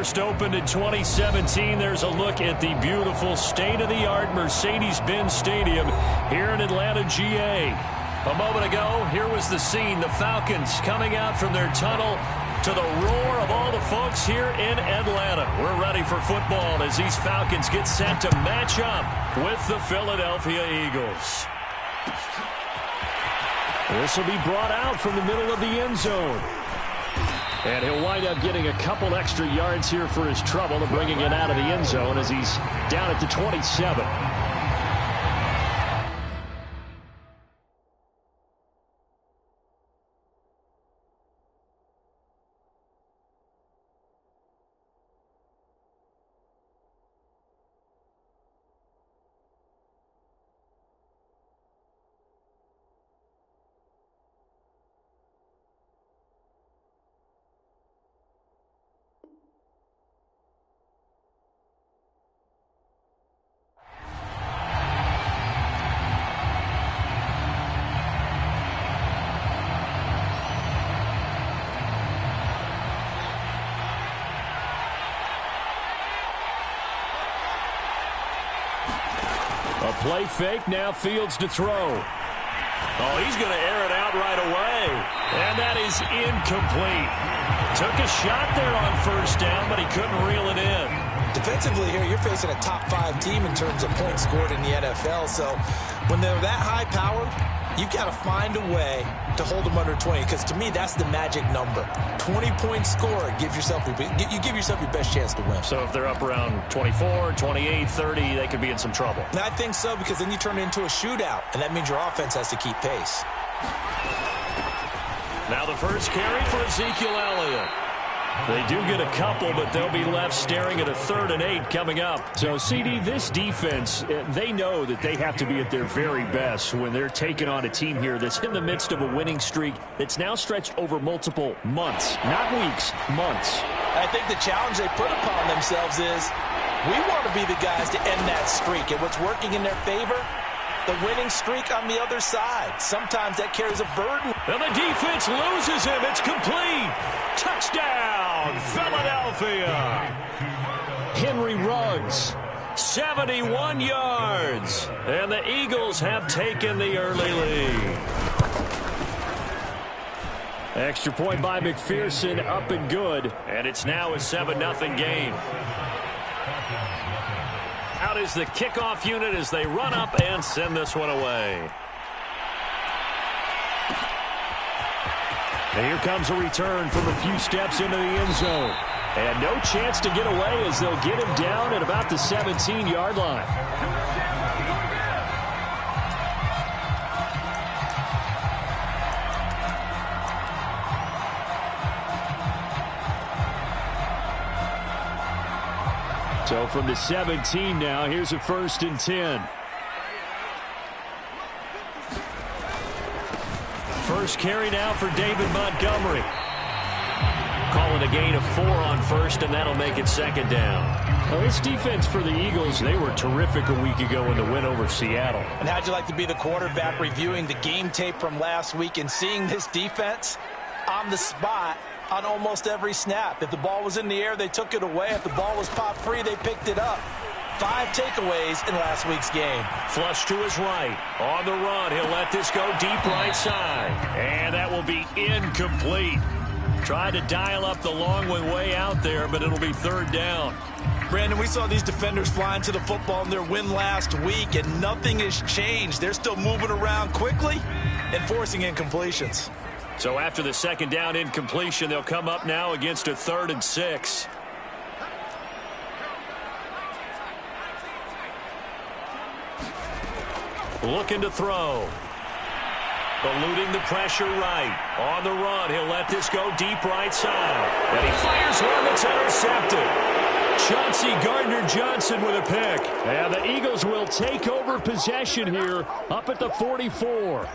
First opened in 2017. There's a look at the beautiful state-of-the-art Mercedes-Benz Stadium here in Atlanta, GA. A moment ago, here was the scene. The Falcons coming out from their tunnel to the roar of all the folks here in Atlanta. We're ready for football as these Falcons get set to match up with the Philadelphia Eagles. This will be brought out from the middle of the end zone. And he'll wind up getting a couple extra yards here for his trouble and bringing it out of the end zone as he's down at the 27. A play fake, now Fields to throw. Oh, he's going to air it out right away. And that is incomplete. Took a shot there on first down, but he couldn't reel it in. Defensively here, you're facing a top-5 team in terms of points scored in the NFL. So when they're that high-powered, you've got to find a way to hold them under 20, because to me, that's the magic number. 20-point score gives yourself you give yourself your best chance to win. So if they're up around 24, 28, 30, they could be in some trouble. And I think so, because then you turn it into a shootout, and that means your offense has to keep pace. Now the first carry for Ezekiel Elliott. They do get a couple, but they'll be left staring at a 3rd and 8 coming up. So, CD, this defense, they know that they have to be at their very best when they're taking on a team here that's in the midst of a winning streak that's now stretched over multiple months, not weeks, months. I think the challenge they put upon themselves is we want to be the guys to end that streak. And what's working in their favor? The winning streak on the other side. Sometimes that carries a burden. And the defense loses him. It's complete. Touchdown, Philadelphia. Henry Ruggs, 71 yards. And the Eagles have taken the early lead. Extra point by McPherson, up and good. And it's now a 7-0 game. Out is the kickoff unit as they run up and send this one away. And here comes a return from a few steps into the end zone. And no chance to get away as they'll get him down at about the 17-yard line. So from the 17 now, here's a 1st and 10. First carry now for David Montgomery. Call it a gain of 4 on first, and that'll make it 2nd down. Well, this defense for the Eagles, they were terrific a week ago in the win over Seattle. And how'd you like to be the quarterback reviewing the game tape from last week and seeing this defense on the spot on almost every snap? If the ball was in the air, they took it away. If the ball was popped free, they picked it up. 5 takeaways in last week's game. Flush to his right. On the run, he'll let this go deep right side. And that will be incomplete. Tried to dial up the long one way out there, but it'll be 3rd down. Brandon, we saw these defenders flying to the football in their win last week, and nothing has changed. They're still moving around quickly and forcing incompletions. So after the 2nd down incompletion, they'll come up now against a 3rd and 6. Looking to throw. Eluding the pressure right. On the run, he'll let this go deep right side. And he fires one that's intercepted. Chauncey Gardner-Johnson with a pick. And the Eagles will take over possession here up at the 44.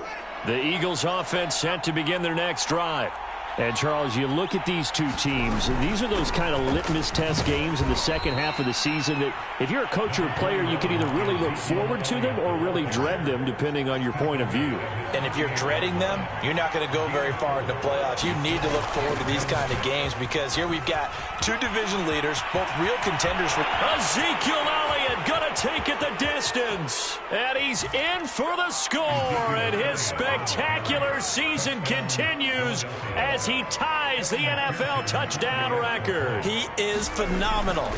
The Eagles offense set to begin their next drive. And, Charles, you look at these two teams, and these are those kind of litmus test games in the second half of the season that if you're a coach or a player, you can either really look forward to them or really dread them, depending on your point of view. And if you're dreading them, you're not going to go very far in the playoffs. You need to look forward to these kind of games because here we've got two division leaders, both real contenders. Ezekiel Elliott going to take it the distance. And he's in for the score, and his spectacular season continues as he ties the NFL touchdown record. He is phenomenal.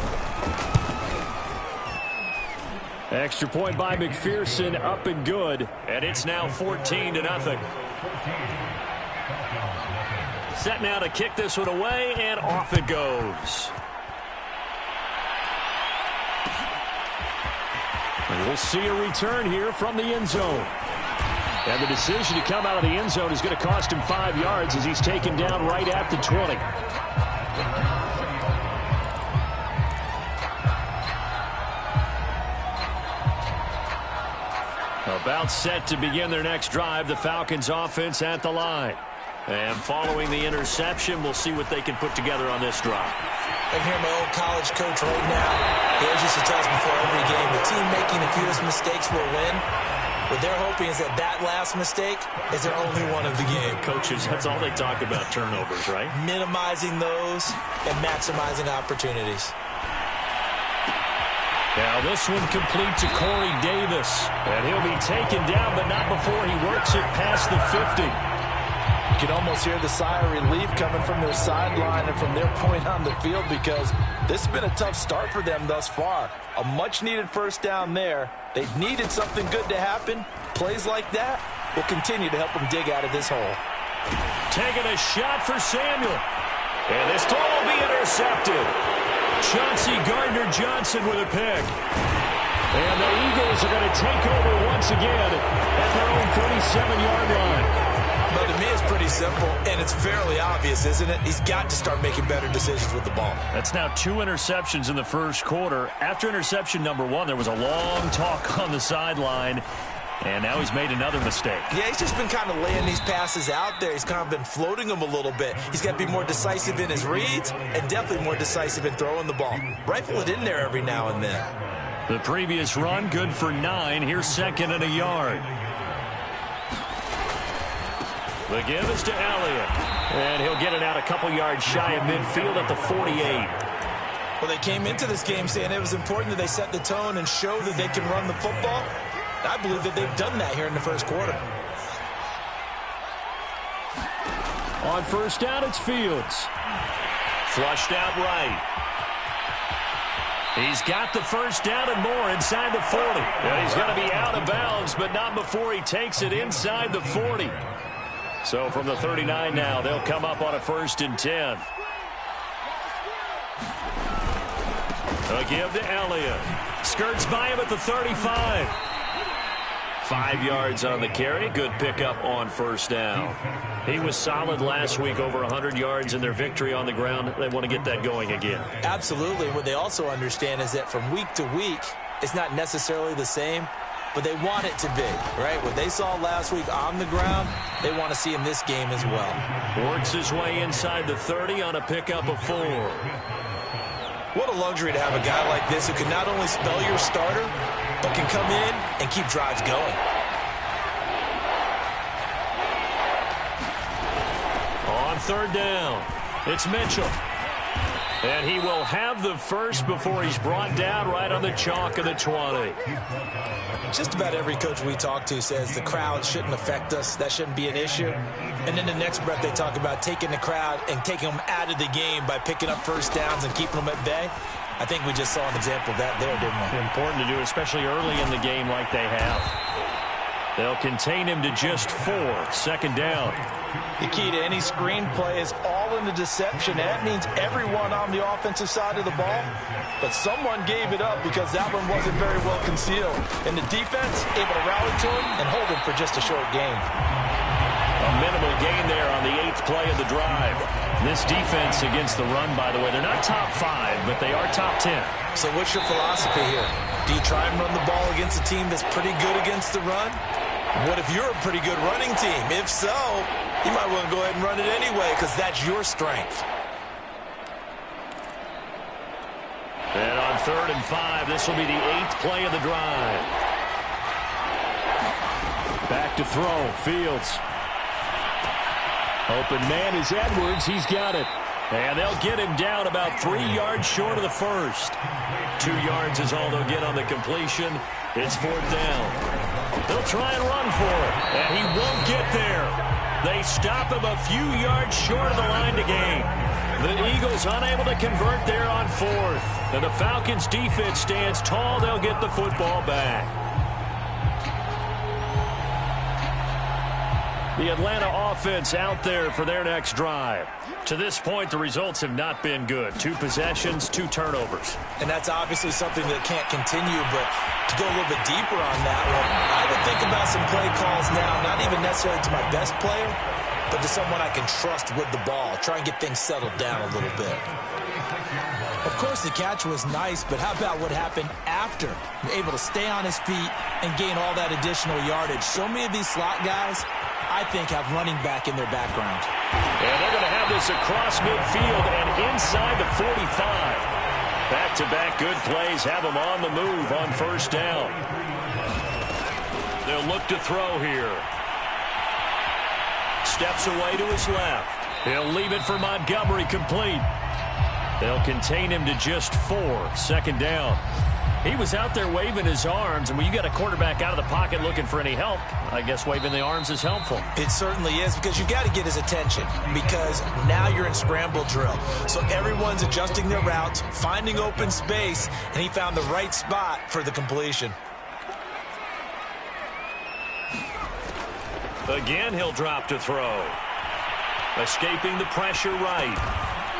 Extra point by McPherson, up and good. And it's now 14-0. Set now to kick this one away, and off it goes. And we'll see a return here from the end zone. And the decision to come out of the end zone is going to cost him 5 yards as he's taken down right at the 20. About set to begin their next drive, the Falcons offense at the line. And following the interception, we'll see what they can put together on this drive. I can hear my old college coach right now. He always used to tell us before every game, the team making the fewest mistakes will win. What they're hoping is that last mistake is their only one of the game. Coaches, that's all they talk about, turnovers, right? Minimizing those and maximizing opportunities. Now this one complete to Corey Davis. And he'll be taken down, but not before he works it past the 50. You can almost hear the sigh of relief coming from their sideline and from their point on the field because this has been a tough start for them thus far. A much-needed first down there. They've needed something good to happen. Plays like that will continue to help them dig out of this hole. Taking a shot for Samuel. And this throw will be intercepted. Chauncey Gardner-Johnson with a pick. And the Eagles are going to take over once again at their own 37-yard line. But to me, it's pretty simple, and it's fairly obvious, isn't it? He's got to start making better decisions with the ball. That's now 2 interceptions in the first quarter. After interception number 1, there was a long talk on the sideline, and now he's made another mistake. Yeah, he's just been kind of laying these passes out there. He's kind of been floating them a little bit. He's got to be more decisive in his reads and definitely more decisive in throwing the ball. Rifle it in there every now and then. The previous run, good for 9. Here's second and a yard. The give is to Elliott. And he'll get it out a couple yards shy of midfield at the 48. Well, they came into this game saying it was important that they set the tone and show that they can run the football. I believe that they've done that here in the first quarter. On first down, it's Fields. Flushed out right. He's got the first down and more inside the 40. And he's going to be out of bounds, but not before he takes it inside the 40. So from the 39 now, they'll come up on a 1st and 10. A give to Elliott. Skirts by him at the 35. 5 yards on the carry. Good pickup on first down. He was solid last week, over 100 yards in their victory on the ground. They want to get that going again. Absolutely. What they also understand is that from week to week, it's not necessarily the same, but they want it to be, right? What they saw last week on the ground, they want to see in this game as well. Works his way inside the 30 on a pickup of 4. What a luxury to have a guy like this who can not only spell your starter, but can come in and keep drives going. On third down, it's Mitchell. And he will have the first before he's brought down right on the chalk of the 20. Just about every coach we talk to says the crowd shouldn't affect us. That shouldn't be an issue. And then the next breath they talk about taking the crowd and taking them out of the game by picking up first downs and keeping them at bay. I think we just saw an example of that there, didn't we? Important to do, especially early in the game like they have. They'll contain him to just 4. Second down. The key to any screen play is all in the deception. That means everyone on the offensive side of the ball. But someone gave it up because that one wasn't very well concealed. And the defense able to rally to him and hold him for just a short gain. A minimal gain there on the 8th play of the drive. This defense against the run, by the way, they're not top 5, but they are top 10. So what's your philosophy here? Do you try and run the ball against a team that's pretty good against the run? What if you're a pretty good running team? If so, You might want to go ahead and run it anyway because that's your strength. And on 3rd and 5, this will be the 8th play of the drive. Back to throw, Fields. Open man is Edwards. He's got it. And they'll get him down about 3 yards short of the first. 2 yards is all they'll get on the completion. It's 4th down. They'll try and run for it, and he won't get there. They stop him a few yards short of the line to gain. The Eagles unable to convert there on 4th. And the Falcons' defense stands tall. They'll get the football back. The Atlanta offense out there for their next drive. To this point, the results have not been good. 2 possessions, 2 turnovers. And that's obviously something that can't continue, but to go a little bit deeper on that one, I would think about some play calls now, not even necessarily to my best player, but to someone I can trust with the ball. Try and get things settled down a little bit. Of course, the catch was nice, but how about what happened after? Able to stay on his feet and gain all that additional yardage. So many of these slot guys, I think, have running back in their background. And they're going to have this across midfield and inside the 45. Back-to-back good plays have them on the move on 1st down. They'll look to throw here. Steps away to his left. He'll leave it for Montgomery complete. They'll contain him to just 4. 2nd down. He was out there waving his arms, and when you got a quarterback out of the pocket looking for any help, I guess waving the arms is helpful. It certainly is, because you've got to get his attention, because now you're in scramble drill. So everyone's adjusting their routes, finding open space, and he found the right spot for the completion. Again, he'll drop to throw. Escaping the pressure right.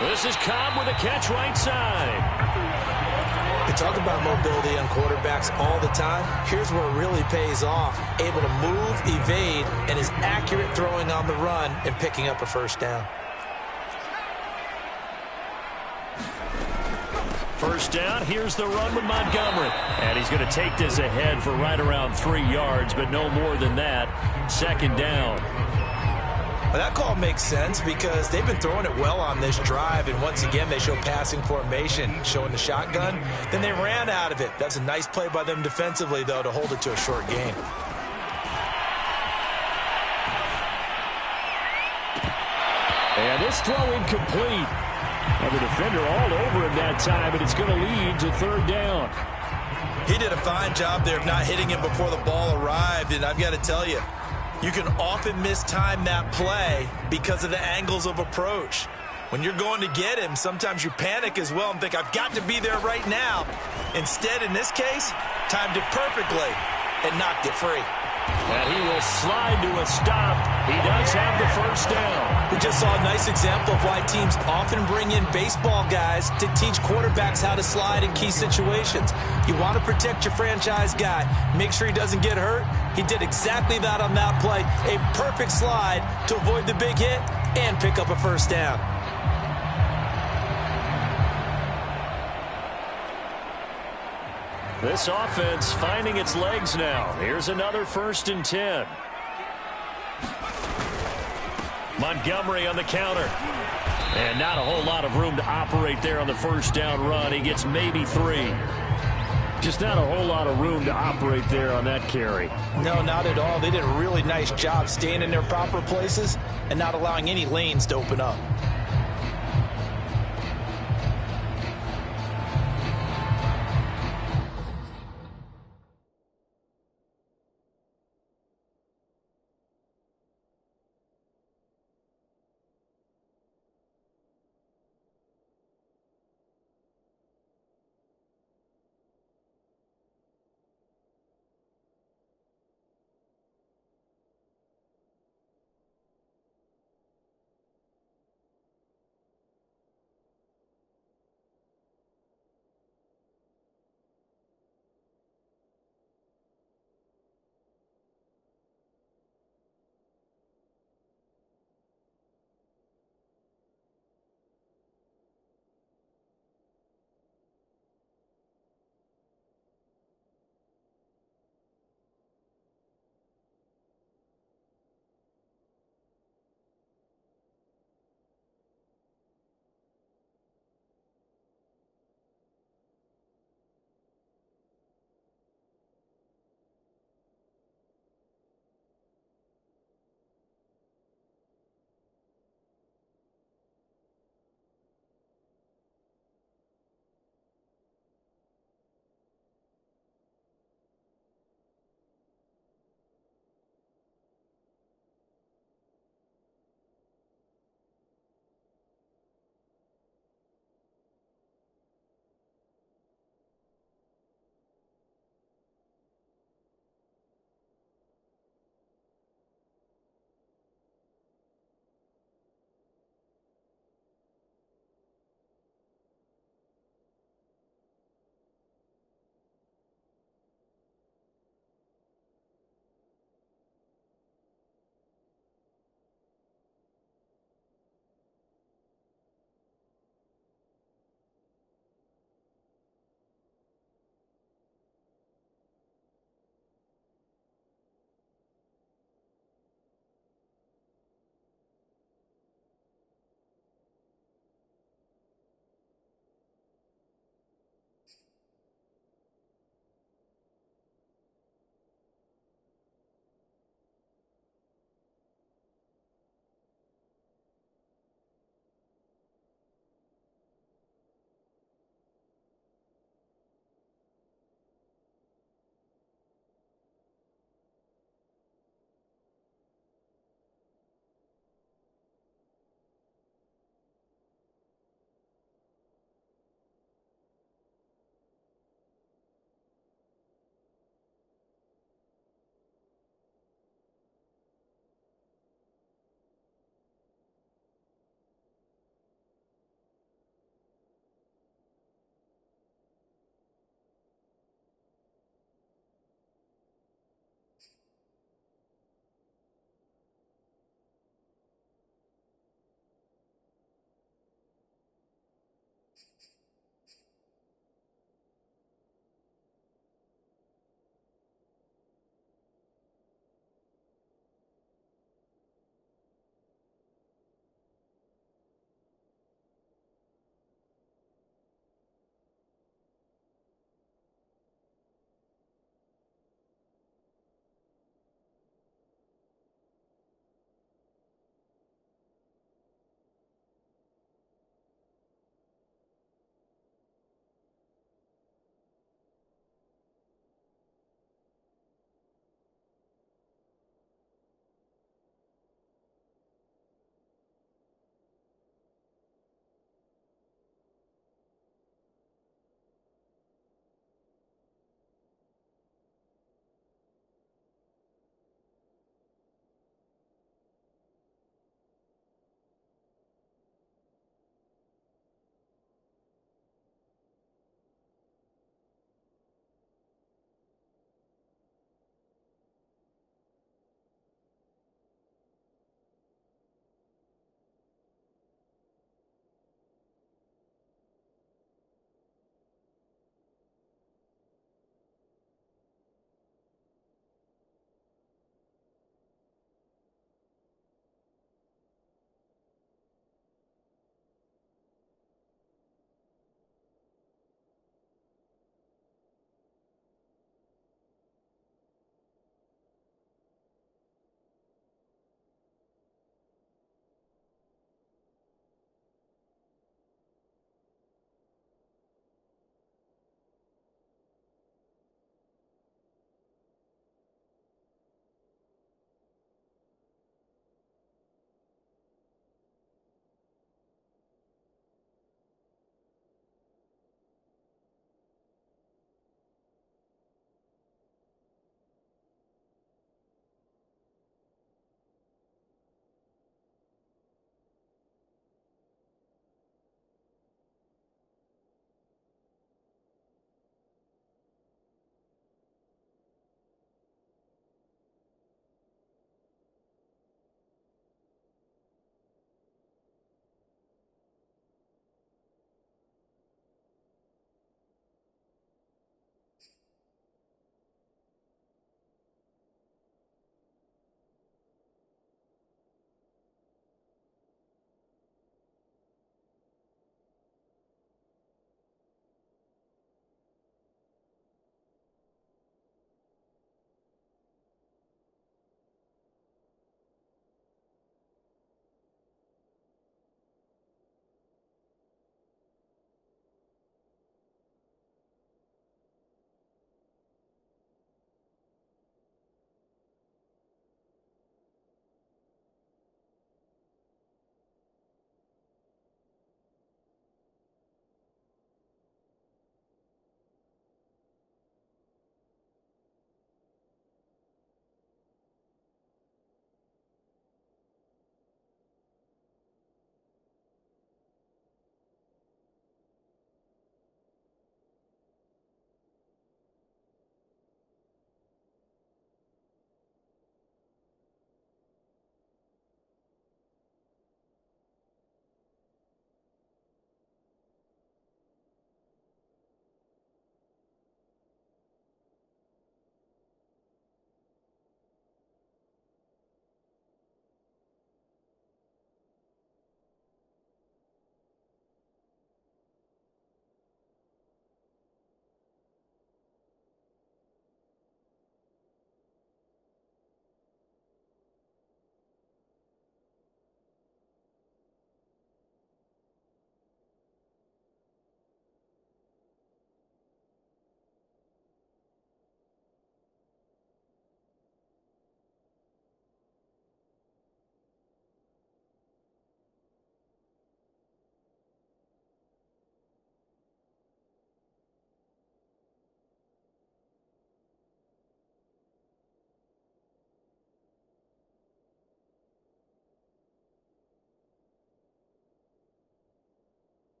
This is Cobb with a catch right side. We talk about mobility on quarterbacks all the time. Here's where it really pays off. Able to move, evade, and is accurate throwing on the run and picking up a 1st down. 1st down, here's the run with Montgomery. And he's going to take this ahead for right around 3 yards, but no more than that. 2nd down. Well, that call makes sense because they've been throwing it well on this drive, and once again they show passing formation, showing the shotgun. Then they ran out of it. That's a nice play by them defensively, though, to hold it to a short gain. And this throw incomplete. And the defender all over him that time, but it's going to lead to 3rd down. He did a fine job there of not hitting him before the ball arrived, and I've got to tell you, you can often mistime that play because of the angles of approach. When you're going to get him, sometimes you panic as well and think, I've got to be there right now. Instead, in this case, timed it perfectly and knocked it free. And he will slide to a stop. He does have the 1st down. We just saw a nice example of why teams often bring in baseball guys to teach quarterbacks how to slide in key situations. You want to protect your franchise guy. Make sure he doesn't get hurt. He did exactly that on that play. A perfect slide to avoid the big hit and pick up a 1st down. This offense finding its legs now. Here's another 1st and 10. Montgomery on the counter. And not a whole lot of room to operate there on the 1st down run. He gets maybe 3. Just not a whole lot of room to operate there on that carry. No, not at all. They did a really nice job staying in their proper places and not allowing any lanes to open up.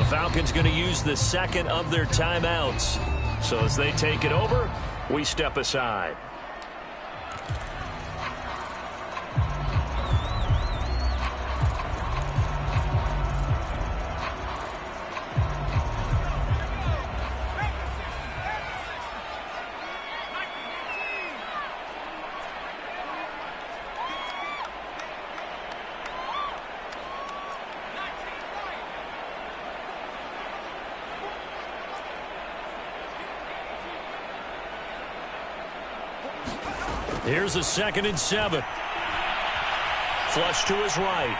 Falcons going to use the second of their timeouts. So as they take it over, we step aside. Here's a 2nd and 7. Flush to his right.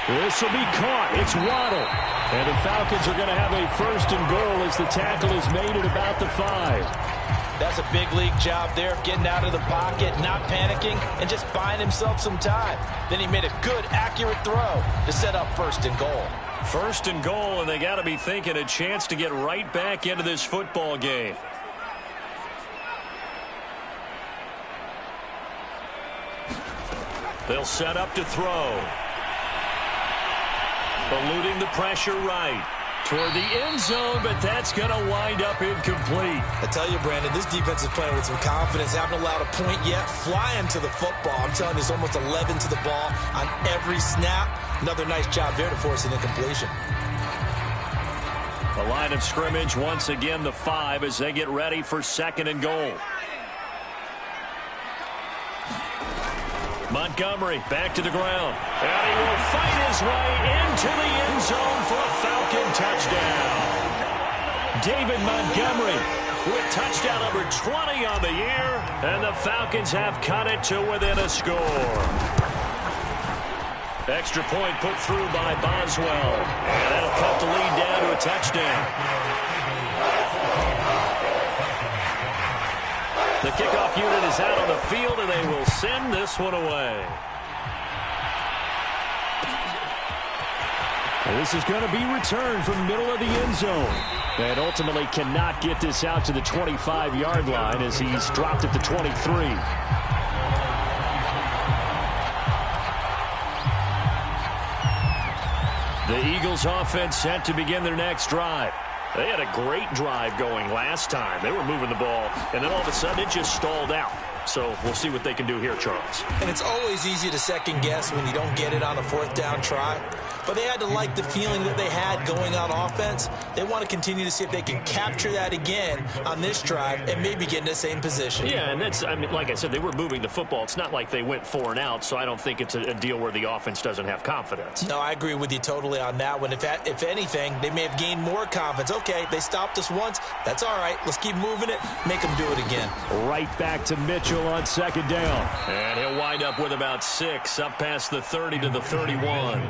This will be caught. It's Waddle. And the Falcons are going to have a 1st and goal as the tackle is made at about the 5. That's a big league job there of getting out of the pocket, not panicking, and just buying himself some time. Then he made a good, accurate throw to set up 1st and goal. 1st and goal, and they got to be thinking a chance to get right back into this football game. They'll set up to throw. Eluding the pressure right. Toward the end zone, but that's going to wind up incomplete. I tell you, Brandon, this defense is playing with some confidence. Haven't allowed a point yet. Flying to the football. I'm telling you, it's almost 11 to the ball on every snap. Another nice job there to force an incompletion. The line of scrimmage, once again, the 5 as they get ready for 2nd and goal. Montgomery back to the ground. And he will fight his way into the end zone for a Falcon touchdown. David Montgomery with touchdown number 20 on the year. And the Falcons have cut it to within a score. Extra point put through by Boswell. And that'll cut the lead down to a touchdown. The kickoff unit is out on the field, and they will send this one away. This is going to be returned from the middle of the end zone. And ultimately cannot get this out to the 25-yard line as he's dropped at the 23. The Eagles offense set to begin their next drive. They had a great drive going last time. They were moving the ball, and then all of a sudden it just stalled out. So we'll see what they can do here, Charles. And it's always easy to second guess when you don't get it on a 4th down try. But they had to like the feeling that they had going on offense. They want to continue to see if they can capture that again on this drive and maybe get in the same position. Yeah, and that's, I mean, like I said, they were moving the football. It's not like they went 4 and out, so I don't think it's a deal where the offense doesn't have confidence. No, I agree with you totally on that one. If anything, they may have gained more confidence. Okay, they stopped us once. That's all right. Let's keep moving it. Make them do it again. Right back to Mitchell on 2nd down. And he'll wind up with about 6 up past the 30 to the 31.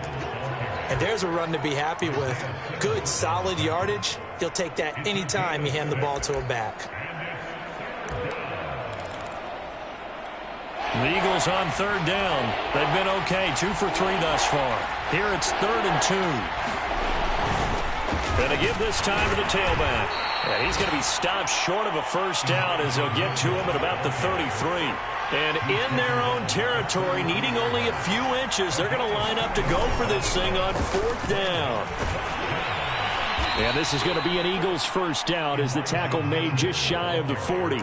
And there's a run to be happy with. Good, solid yardage. He'll take that anytime you hand the ball to a back. The Eagles on 3rd down. They've been okay, 2 for 3 thus far. Here it's 3rd and 2. Going to give this time to the tailback. And he's going to be stopped short of a 1st down as they'll get to him at about the 33. And in their own territory, needing only a few inches, they're going to line up to go for this thing on 4th down. And this is going to be an Eagles 1st down as the tackle made just shy of the 40.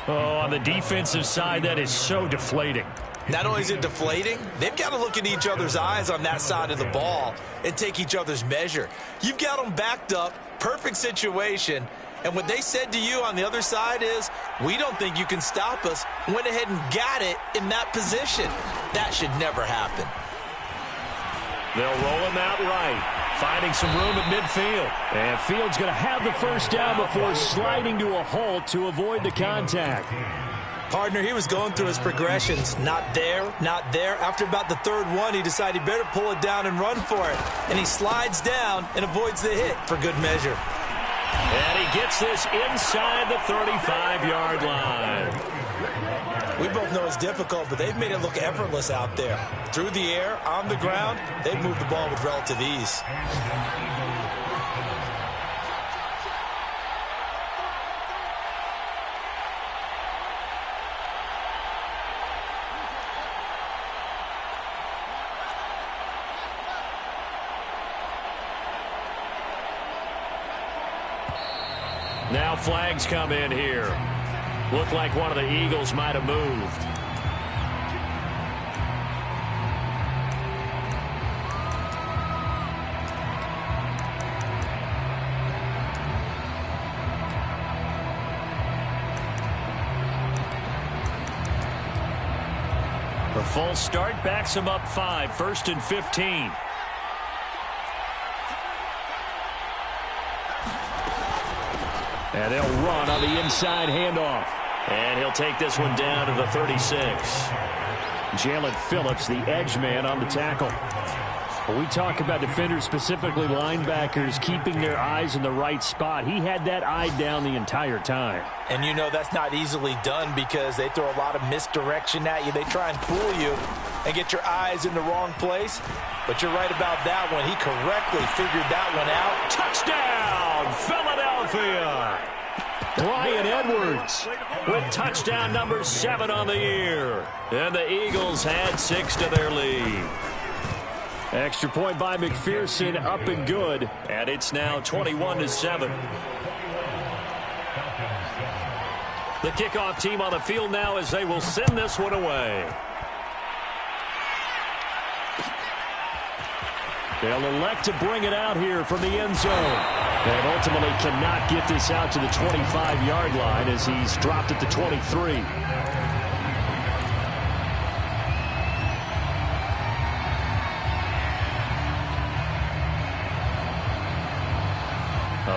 Oh, on the defensive side, that is so deflating. Not only is it deflating, they've got to look in each other's eyes on that side of the ball and take each other's measure. You've got them backed up, perfect situation. And what they said to you on the other side is, we don't think you can stop us. Went ahead and got it in that position. That should never happen. They'll roll him out right, finding some room at midfield. And Fields going to have the 1st down before sliding to a halt to avoid the contact. Partner, he was going through his progressions. Not there, not there. After about the 3rd one, he decided he better pull it down and run for it. And he slides down and avoids the hit for good measure. And he gets this inside the 35-yard line. We both know it's difficult, but they've made it look effortless out there. Through the air, on the ground, they've moved the ball with relative ease. flags come in here. Looked like one of the Eagles might have moved. The full start backs him up 5, 1st and 15. And they'll run on the inside handoff. And he'll take this one down to the 36. Jalen Phillips, the edge man on the tackle. When we talk about defenders, specifically linebackers, keeping their eyes in the right spot, he had that eye down the entire time. And you know that's not easily done because they throw a lot of misdirection at you. They try and fool you and get your eyes in the wrong place. But you're right about that one. He correctly figured that one out. Touchdown, Philadelphia! Bryan Edwards with touchdown number 7 on the year. And the Eagles add 6 to their lead. Extra point by McPherson, up and good. And it's now 21-7. The kickoff team on the field now as they will send this one away. They'll elect to bring it out here from the end zone. And ultimately cannot get this out to the 25-yard line as he's dropped at the 23.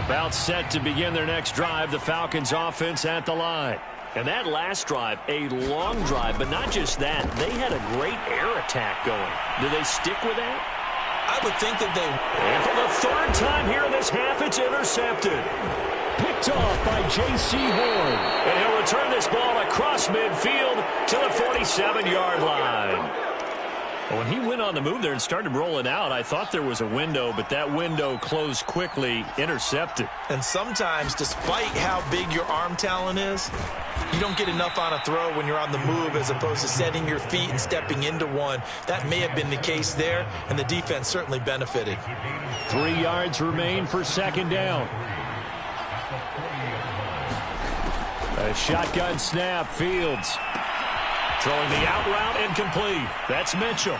About set to begin their next drive, the Falcons offense at the line. And that last drive, a long drive, but not just that. They had a great air attack going. Do they stick with that? I would think that they... And for the 3rd time here in this half, it's intercepted. Picked off by J.C. Horn. And he'll return this ball across midfield to the 47-yard line. When he went on the move there and started rolling out, I thought there was a window, but that window closed quickly, intercepted. And sometimes, despite how big your arm talent is, you don't get enough on a throw when you're on the move as opposed to setting your feet and stepping into one. That may have been the case there, and the defense certainly benefited. 3 yards remain for 2nd down. A shotgun snap, Fields. Throwing the out route incomplete. That's Mitchell.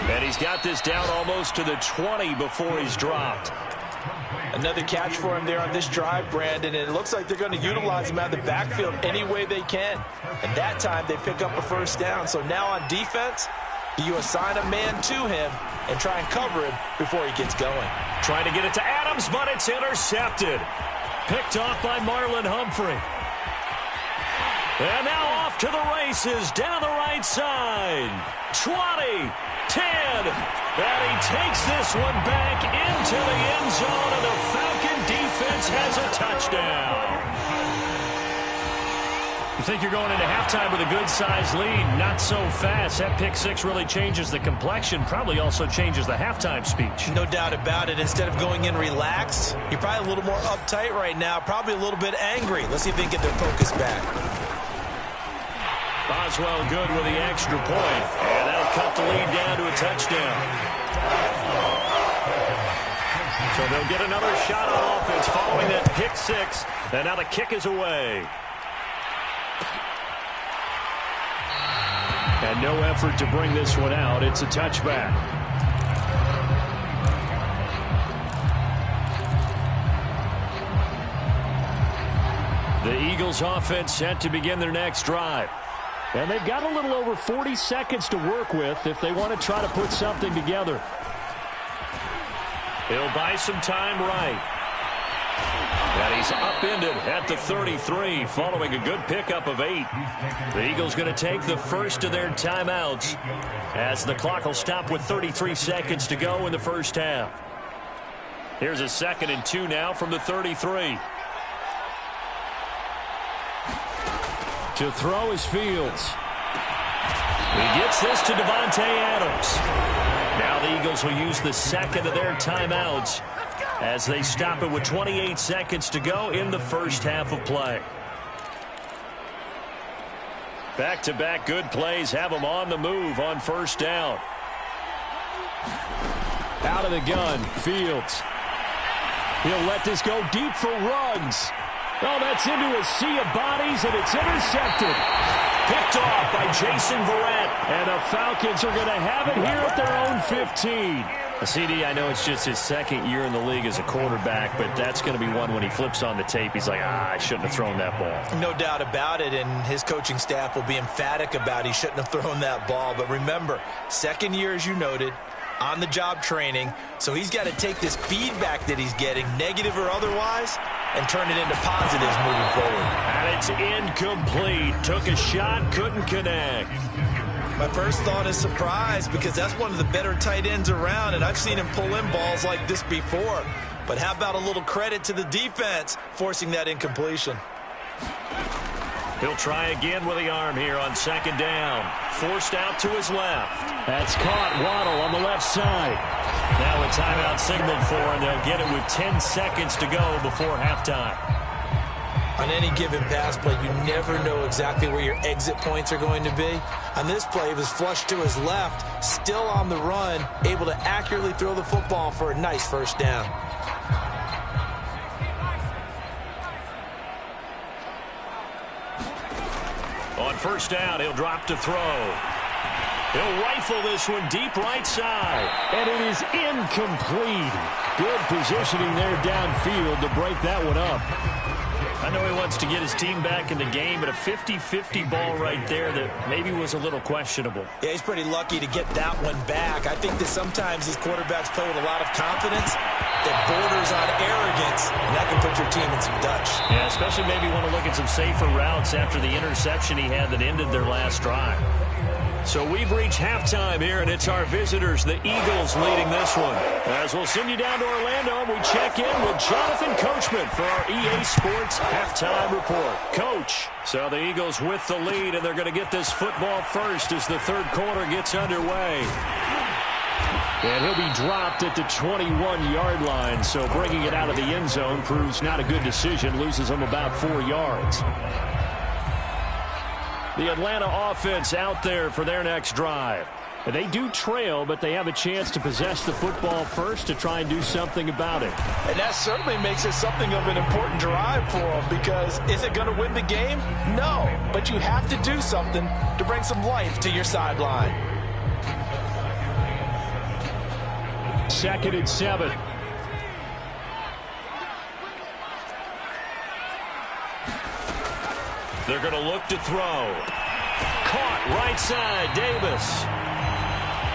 And he's got this down almost to the 20 before he's dropped. Another catch for him there on this drive, Brandon, and it looks like they're going to utilize him out of the backfield any way they can. And that time they pick up a 1st down. So now on defense, you assign a man to him and try and cover him before he gets going. Trying to get it to Adams, but it's intercepted. Picked off by Marlon Humphrey. And now off to the races, down the right side. 20, 10, and he takes this one back into the end zone, and the Falcon defense has a touchdown. You think you're going into halftime with a good-sized lead. Not so fast. That pick 6 really changes the complexion, probably also changes the halftime speech. No doubt about it. Instead of going in relaxed, you're probably a little more uptight right now, probably a little bit angry. Let's see if they can get their focus back. Boswell good with the extra point. And that'll cut the lead down to a touchdown. So they'll get another shot on offense following that pick 6. And now the kick is away. And no effort to bring this one out. It's a touchback. The Eagles offense set to begin their next drive. And they've got a little over 40 seconds to work with if they want to try to put something together. He'll buy some time right. And he's upended at the 33 following a good pickup of 8. The Eagles going to take the first of their timeouts as the clock will stop with 33 seconds to go in the first half. Here's a 2nd and 2 now from the 33. To throw is Fields. He gets this to Devontae Adams. Now the Eagles will use the 2nd of their timeouts as they stop it with 28 seconds to go in the first half of play. Back-to-back good plays have them on the move on 1st down. Out of the gun, Fields. He'll let this go deep for Ruggs. Oh, that's into a sea of bodies, and it's intercepted. Picked off by Jason Verrett. And the Falcons are going to have it here at their own 15. CD, I know it's just his second year in the league as a quarterback, but that's going to be one when he flips on the tape. He's like, I shouldn't have thrown that ball. No doubt about it, and his coaching staff will be emphatic about he shouldn't have thrown that ball. But remember, second year, as you noted, on-the-job training, so he's got to take this feedback that he's getting, negative or otherwise, and turn it into positives moving forward. And it's incomplete. Took a shot, couldn't connect. My first thought is surprise, because that's one of the better tight ends around, and I've seen him pull in balls like this before. But how about a little credit to the defense forcing that incompletion? He'll try again with the arm here on second down. Forced out to his left. That's caught. Waddle on the left side. Now a timeout signaled for, and they'll get it with 10 seconds to go before halftime. On any given pass play, you never know exactly where your exit points are going to be. On this play, it was flushed to his left, still on the run, able to accurately throw the football for a nice first down. On first down, he'll drop to throw. He'll rifle this one deep right side. And it is incomplete. Good positioning there downfield to break that one up. I know he wants to get his team back in the game, but a 50-50 ball right there that maybe was a little questionable. Yeah, he's pretty lucky to get that one back. I think that sometimes these quarterbacks play with a lot of confidence that borders on arrogance, and that can put your team in some Dutch. Yeah, especially maybe want to look at some safer routes after the interception he had that ended their last drive. So we've reached halftime here, and it's our visitors, the Eagles, leading this one. As we'll send you down to Orlando, and we check in with Jonathan Coachman for our EA Sports Halftime Report. Coach, so the Eagles with the lead, and they're going to get this football first as the third quarter gets underway. And he'll be dropped at the 21-yard line, so bringing it out of the end zone proves not a good decision, loses him about 4 yards. The Atlanta offense out there for their next drive. They do trail, but they have a chance to possess the football first to try and do something about it. And that certainly makes it something of an important drive for them, because is it going to win the game? No, but you have to do something to bring some life to your sideline. 2nd and 7. They're going to look to throw. Caught right side, Davis.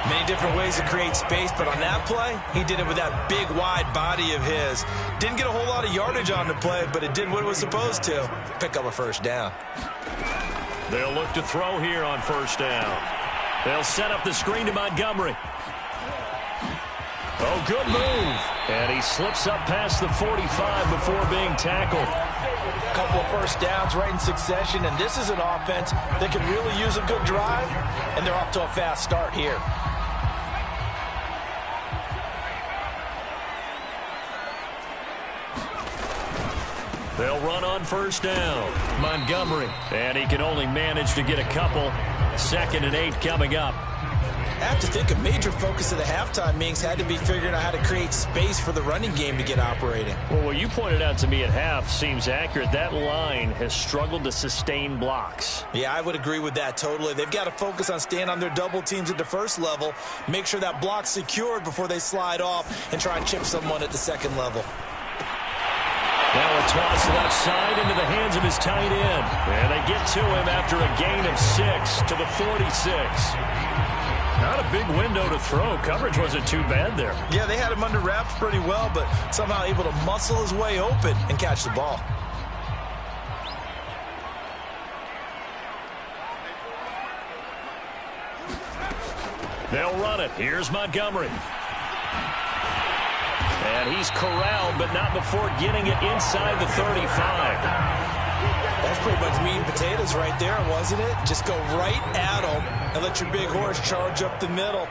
Many different ways to create space, but on that play, he did it with that big, wide body of his. Didn't get a whole lot of yardage on the play, but it did what it was supposed to. Pick up a first down. They'll look to throw here on first down. They'll set up the screen to Montgomery. Oh, good move. And he slips up past the 45 before being tackled. A couple of first downs right in succession, and this is an offense that can really use a good drive, and they're off to a fast start here. They'll run on first down. Montgomery. And he can only manage to get a couple. 2nd and 8 coming up. I have to think a major focus of the halftime meetings had to be figuring out how to create space for the running game to get operating. Well, what you pointed out to me at half seems accurate. That line has struggled to sustain blocks. Yeah, I would agree with that totally. They've got to focus on staying on their double teams at the first level, make sure that block's secured before they slide off and try and chip someone at the second level. Now a toss left side into the hands of his tight end. And they get to him after a gain of 6 to the 46. Not a big window to throw. Coverage wasn't too bad there. Yeah, they had him under wraps pretty well, but somehow able to muscle his way open and catch the ball. They'll run it. Here's Montgomery. And he's corralled, but not before getting it inside the 35. That's pretty much meat and potatoes right there, wasn't it? Just go right at him and let your big horse charge up the middle.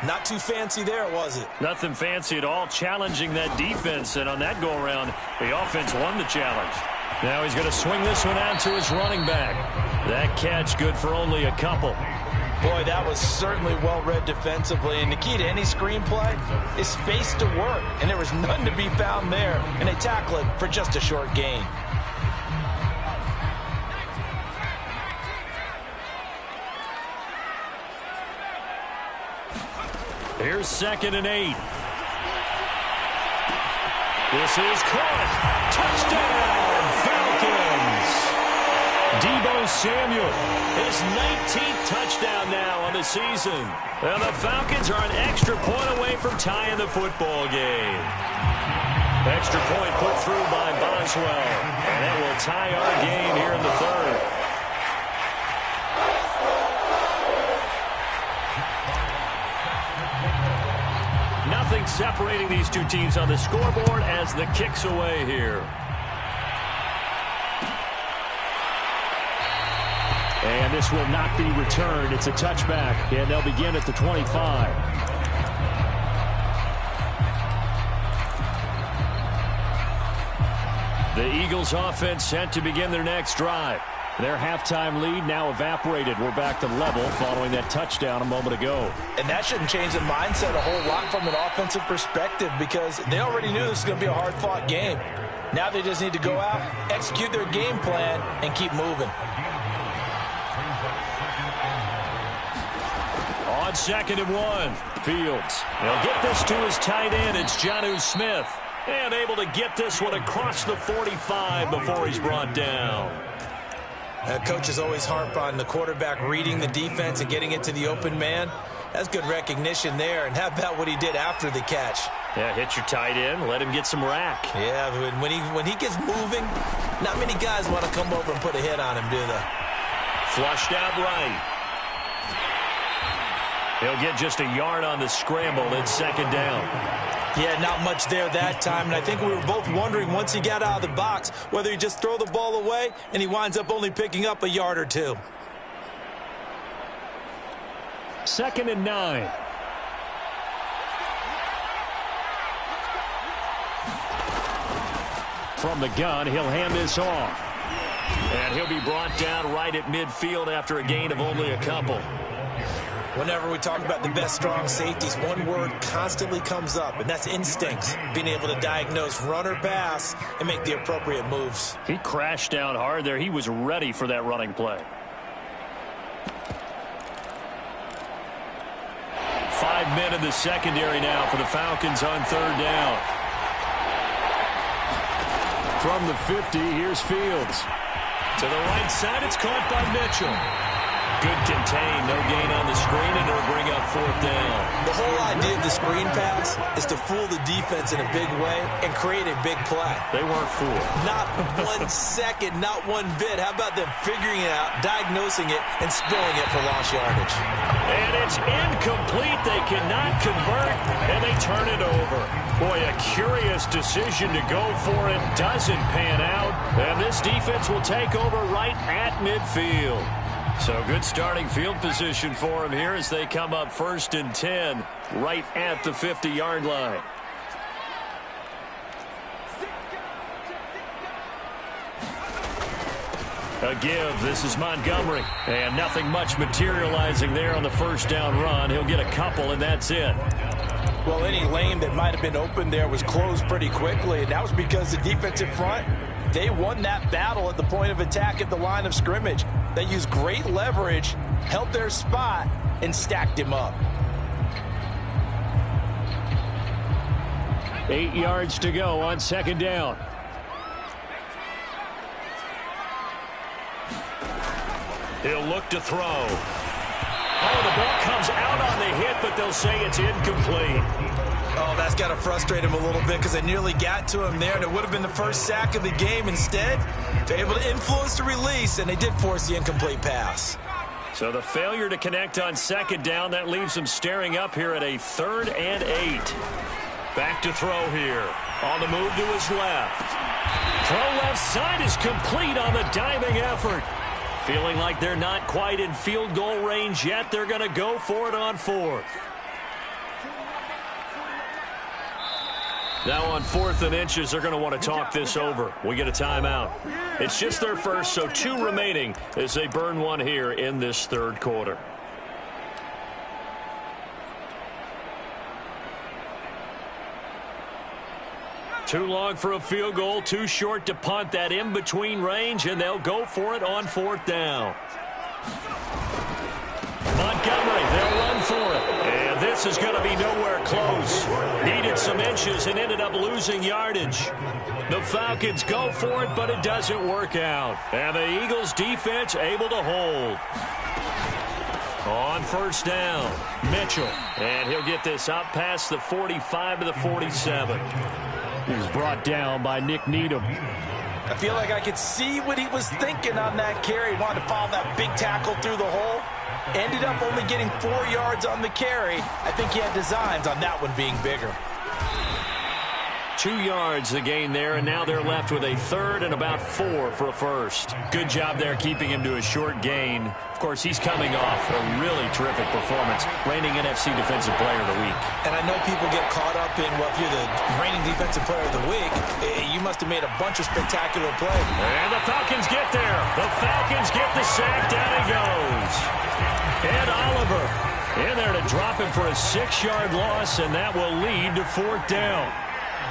Not too fancy there, was it? Nothing fancy at all, challenging that defense. And on that go-around, the offense won the challenge. Now he's going to swing this one out to his running back. That catch good for only a couple. Boy, that was certainly well-read defensively, and the key to any screenplay is space to work, and there was none to be found there, and they tackle it for just a short gain. Here's 2nd and 8. This is caught. Touchdown, Falcons. Deebo Samuel, his 19th touchdown now on the season. And the Falcons are an extra point away from tying the football game. Extra point put through by Boswell. And it will tie our game here in the 3rd. Nothing separating these two teams on the scoreboard as the kick's away here. And this will not be returned. It's a touchback, and they'll begin at the 25. The Eagles offense set to begin their next drive. Their halftime lead now evaporated. We're back to level following that touchdown a moment ago. And that shouldn't change the mindset a whole lot from an offensive perspective because they already knew this was going to be a hard-fought game. Now they just need to go out, execute their game plan, and keep moving. On 2nd and 1, Fields. He'll get this to his tight end. It's Jonnu Smith. And able to get this one across the 45 before he's brought down. Coaches always harp on the quarterback reading the defense and getting it to the open man. That's good recognition there. And how about what he did after the catch? Yeah, hit your tight end, let him get some rack. Yeah, when he gets moving, not many guys want to come over and put a hit on him, do they? Flushed out right. He'll get just a yard on the scramble. It's 2nd down. Yeah, not much there that time, and I think we were both wondering once he got out of the box whether he just throw the ball away and he winds up only picking up a yard or two. 2nd and 9. From the gun, he'll hand this off. And he'll be brought down right at midfield after a gain of only a couple. Whenever we talk about the best strong safeties, one word constantly comes up, and that's instincts. Being able to diagnose run or pass and make the appropriate moves. He crashed down hard there. He was ready for that running play. 5 men in the secondary now for the Falcons on 3rd down. From the 50, here's Fields. To the right side, it's caught by Mitchell. Good contain, no gain on the screen, and it'll bring up 4th down. The whole idea of the screen pass is to fool the defense in a big way and create a big play. They weren't fooled. Not 1 second, not one bit. How about them figuring it out, diagnosing it, and spilling it for lost yardage? And it's incomplete. They cannot convert, and they turn it over. Boy, a curious decision to go for it. Doesn't pan out, and this defense will take over right at midfield. So good starting field position for him here as they come up 1st and 10 right at the 50-yard line. A give. This is Montgomery. And nothing much materializing there on the 1st down run. He'll get a couple, and that's it. Well, any lane that might have been open there was closed pretty quickly, and that was because the defensive front, they won that battle at the point of attack at the line of scrimmage. They used great leverage, held their spot, and stacked him up. 8 yards to go on 2nd down. He'll look to throw. Oh, the ball comes out on the hit, but they'll say it's incomplete. Oh, that's got to frustrate him a little bit because they nearly got to him there, and it would have been the first sack of the game. Instead, they're able to influence the release, and they did force the incomplete pass. So the failure to connect on 2nd down, that leaves them staring up here at a 3rd and 8. Back to throw here. On the move to his left. Throw left side is complete on the diving effort. Feeling like they're not quite in field goal range yet. They're going to go for it on 4th. Now on 4th and inches, they're going to want to talk this over. We get a timeout. It's just their first, so 2 remaining as they burn one here in this 3rd quarter. Too long for a field goal, too short to punt. That in-between range, and they'll go for it on 4th down. Montgomery, they'll run for it. And this is going to be nowhere close. Needed some inches and ended up losing yardage. The Falcons go for it, but it doesn't work out. And the Eagles defense able to hold. On 1st down, Mitchell. And he'll get this up past the 45 to the 47. He's brought down by Nick Needham. I feel like I could see what he was thinking on that carry. He wanted to follow that big tackle through the hole. Ended up only getting 4 yards on the carry. I think he had designs on that one being bigger. 2 yards the gain there, and now they're left with a 3rd and about 4 for a first. Good job there keeping him to a short gain. Of course, he's coming off a really terrific performance, reigning NFC Defensive Player of the Week. And I know people get caught up in, well, if you're the reigning Defensive Player of the Week, you must have made a bunch of spectacular plays. And the Falcons get there. The Falcons get the sack. Down he goes. And Oliver in there to drop him for a 6-yard loss, and that will lead to 4th down.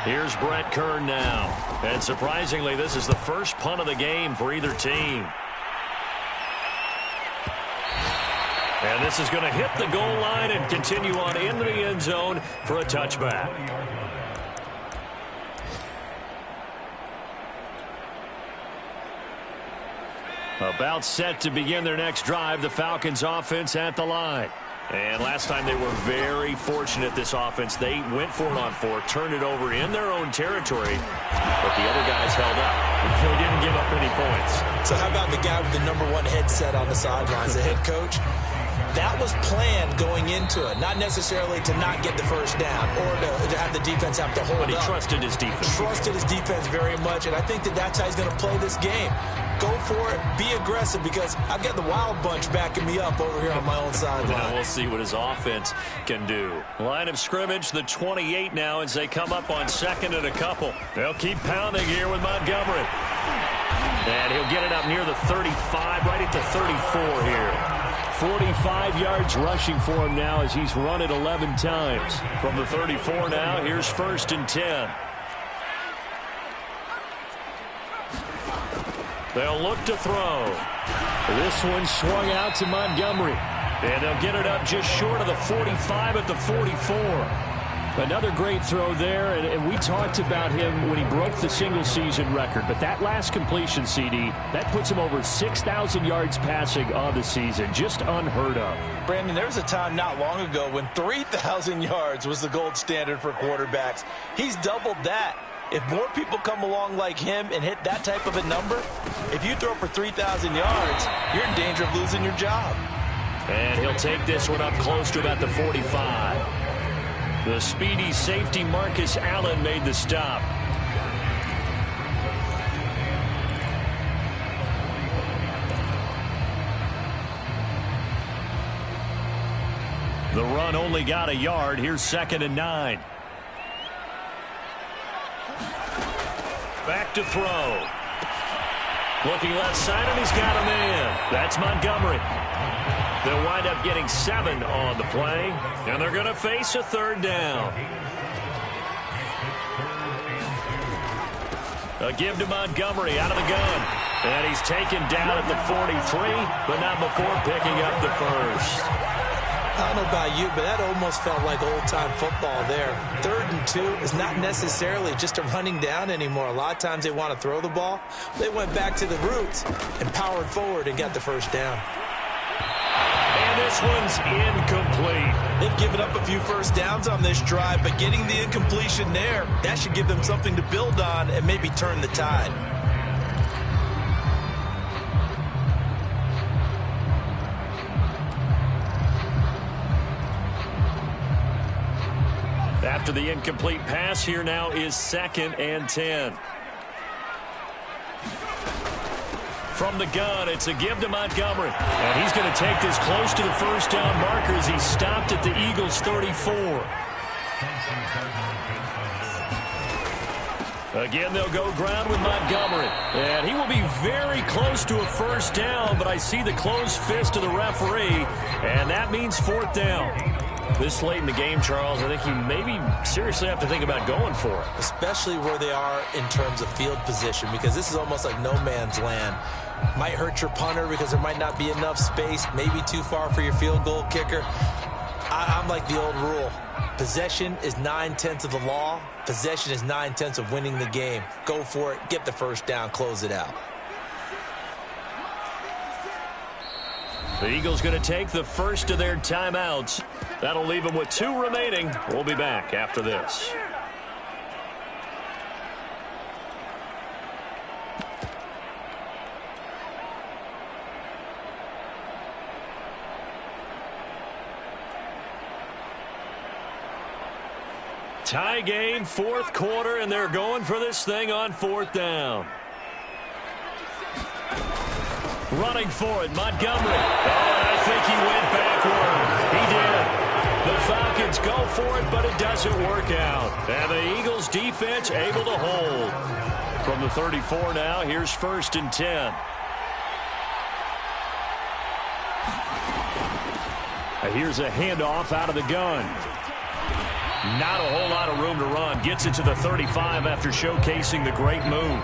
Here's Brett Kern now. And surprisingly, this is the first punt of the game for either team. And this is going to hit the goal line and continue on into the end zone for a touchback. About set to begin their next drive, the Falcons offense at the line. And last time they were very fortunate, this offense. They went for it on 4, turned it over in their own territory, but the other guys held up. They didn't give up any points. So how about the guy with the #1 headset on the sidelines, the head coach? That was planned going into it, not necessarily to not get the first down or to have the defense have to hold up. But he trusted his defense. Trusted his defense very much, and I think that's how he's going to play this game. Go for it, be aggressive, because I've got the Wild Bunch backing me up over here on my own sideline. Now we'll see what his offense can do. Line of scrimmage, the 28 now as they come up on 2nd and a couple. They'll keep pounding here with Montgomery. And he'll get it up near the 35, right at the 34 here. 45 yards rushing for him now as he's run it 11 times. From the 34 now, here's 1st and 10. They'll look to throw. This one swung out to Montgomery. And they'll get it up just short of the 45 at the 44. Another great throw there, and we talked about him when he broke the single-season record. But that last completion, CD, that puts him over 6,000 yards passing on the season. Just unheard of. Brandon, there was a time not long ago when 3,000 yards was the gold standard for quarterbacks. He's doubled that. If more people come along like him and hit that type of a number, if you throw for 3,000 yards, you're in danger of losing your job. And he'll take this one up close to about the 45. The speedy safety Marcus Allen made the stop. The run only got a yard. Here's 2nd and 9. Back to throw. Looking left side, and he's got a man. That's Montgomery. They'll wind up getting 7 on the play, and they're going to face a 3rd down. A give to Montgomery out of the gun. And he's taken down at the 43, but not before picking up the first. I don't know about you, but that almost felt like old-time football there. 3rd and 2 is not necessarily just a running down anymore. A lot of times they want to throw the ball. They went back to the roots and powered forward and got the first down. And this one's incomplete. They've given up a few first downs on this drive, but getting the incompletion there, that should give them something to build on and maybe turn the tide. After the incomplete pass, here now is 2nd and 10. From the gun, it's a give to Montgomery. And he's going to take this close to the first down marker as he stopped at the Eagles' 34. Again, they'll go ground with Montgomery. And he will be very close to a first down, but I see the closed fist of the referee, and that means 4th down. This late in the game, Charles, I think you maybe seriously have to think about going for it. Especially where they are in terms of field position, because this is almost like no man's land. Might hurt your punter because there might not be enough space, maybe too far for your field goal kicker. I'm like the old rule. Possession is 9/10 of the law. Possession is 9/10 of winning the game. Go for it, get the first down, close it out. The Eagles going to take the first of their timeouts. That'll leave them with 2 remaining. We'll be back after this. Tie game, 4th quarter, and they're going for this thing on 4th down. Running for it, Montgomery. Oh, I think he went backward. He did. The Falcons go for it, but it doesn't work out. And the Eagles defense able to hold. From the 34 now, here's 1st and 10. Here's a handoff out of the gun. Not a whole lot of room to run. Gets it to the 35 after showcasing the great move.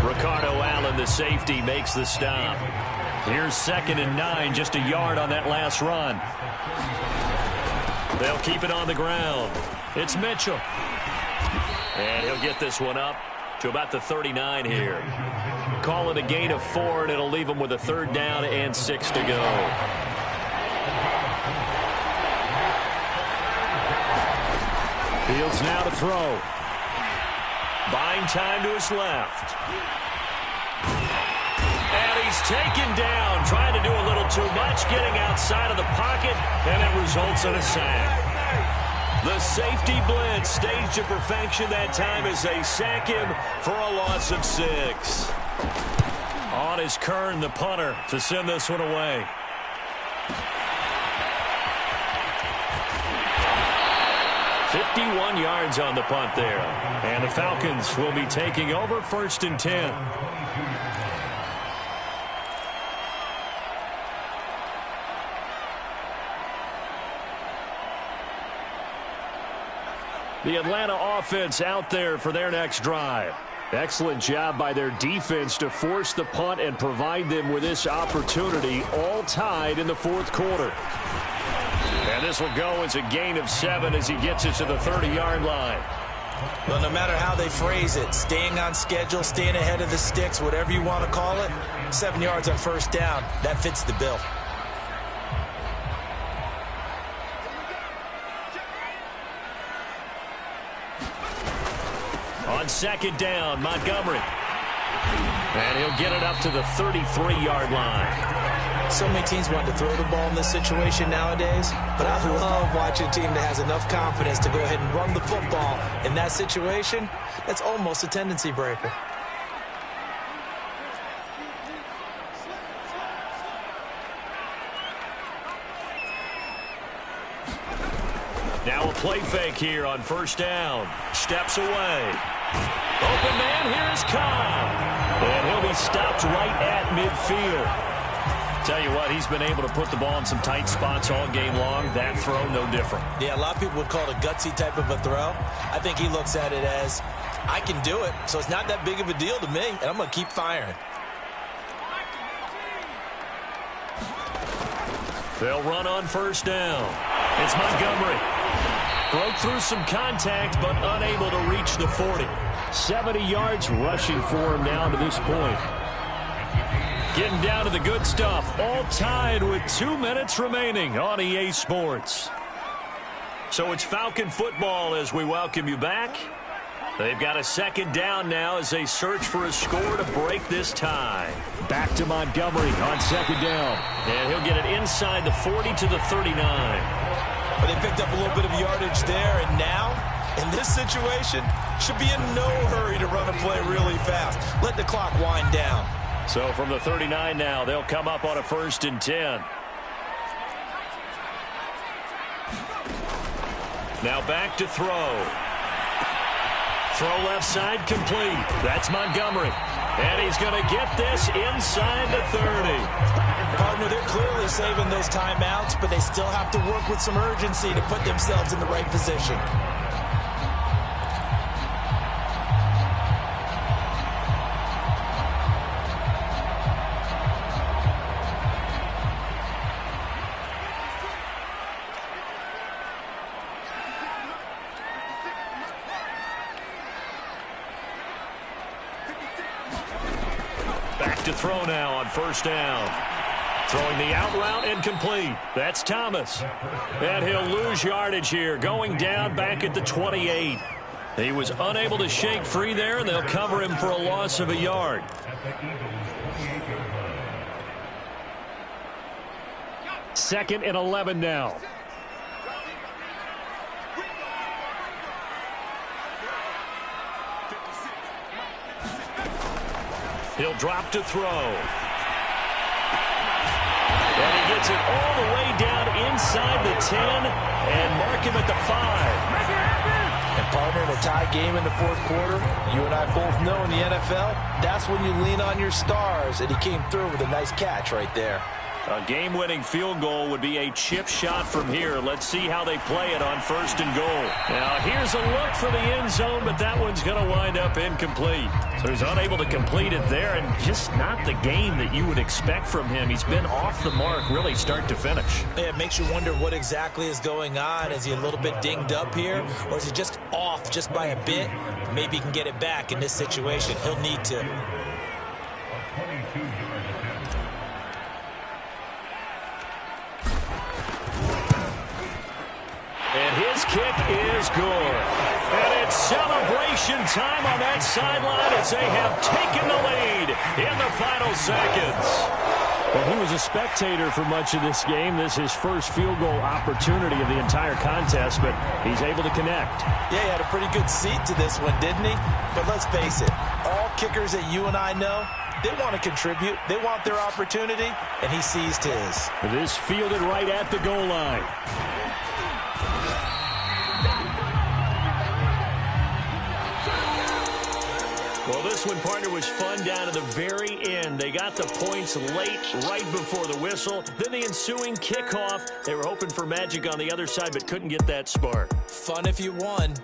Ricardo Allen, the safety, makes the stop. Here's 2nd and 9, just a yard on that last run. They'll keep it on the ground. It's Mitchell. And he'll get this one up to about the 39 here. Call it a gain of 4, and it'll leave them with a 3rd down and 6 to go. Fields now to throw. Buying time to his left. And he's taken down, trying to do a little too much, getting outside of the pocket, and it results in a sack. The safety blitz staged to perfection that time as they sack him for a loss of 6. On is Kern, the punter, to send this one away. "51 yards on the punt there. And the Falcons will be taking over 1st and 10. The Atlanta offense out there for their next drive. Excellent job by their defense to force the punt and provide them with this opportunity, all tied in the 4th quarter. And this will go as a gain of 7 as he gets it to the 30-yard line. Well, no matter how they phrase it, staying on schedule, staying ahead of the sticks, whatever you want to call it, 7 yards on 1st down, that fits the bill. On 2nd down, Montgomery. And he'll get it up to the 33-yard line. So many teams want to throw the ball in this situation nowadays, but I love watching a team that has enough confidence to go ahead and run the football. In that situation, that's almost a tendency breaker. Now a play fake here on 1st down. Steps away. Open man, here's Cobb. And he'll be stopped right at midfield. Tell you what, he's been able to put the ball in some tight spots all game long. That throw, no different. Yeah, a lot of people would call it a gutsy type of a throw. I think he looks at it as, I can do it, so it's not that big of a deal to me, and I'm going to keep firing. They'll run on 1st down. It's Montgomery. Broke through some contact, but unable to reach the 40. 70 yards rushing for him now to this point. Getting down to the good stuff. All tied with 2 minutes remaining on EA Sports. So it's Falcon football as we welcome you back. They've got a 2nd down now as they search for a score to break this tie. Back to Montgomery on 2nd down. And he'll get it inside the 40 to the 39. But they picked up a little bit of yardage there, and now, in this situation, should be in no hurry to run a play really fast. Let the clock wind down. So from the 39 now, they'll come up on a 1st and 10. Now back to throw. Throw left side complete. That's Montgomery. And he's going to get this inside the 30. Partner, they're clearly they're saving those timeouts, but they still have to work with some urgency to put themselves in the right position. Back to throw now on first down. Throwing the out route incomplete. That's Thomas. And he'll lose yardage here, going down back at the 28. He was unable to shake free there, and they'll cover him for a loss of a yard. Second and 11 now. He'll drop to throw. And he gets it all the way down inside the 10 and mark him at the 5. And partner, in a tie game in the fourth quarter, you and I both know in the NFL, that's when you lean on your stars, and he came through with a nice catch right there. A game-winning field goal would be a chip shot from here. Let's see how they play it on first and goal. Now, here's a look for the end zone, but that one's going to wind up incomplete. So he's unable to complete it there, and just not the game that you would expect from him. He's been off the mark really start to finish. Yeah, it makes you wonder what exactly is going on. Is he a little bit dinged up here, or is he just off just by a bit? Maybe he can get it back in this situation. He'll need to. And his kick is good. And it's celebration time on that sideline as they have taken the lead in the final seconds. Well, he was a spectator for much of this game. This is his first field goal opportunity of the entire contest, but he's able to connect. Yeah, he had a pretty good seat to this one, didn't he? But let's face it, all kickers that you and I know, they want to contribute. They want their opportunity, and he seized his. This fielded right at the goal line. Well, this one, partner, was fun down to the very end. They got the points late, right before the whistle. Then the ensuing kickoff. They were hoping for magic on the other side, but couldn't get that spark. Fun if you won.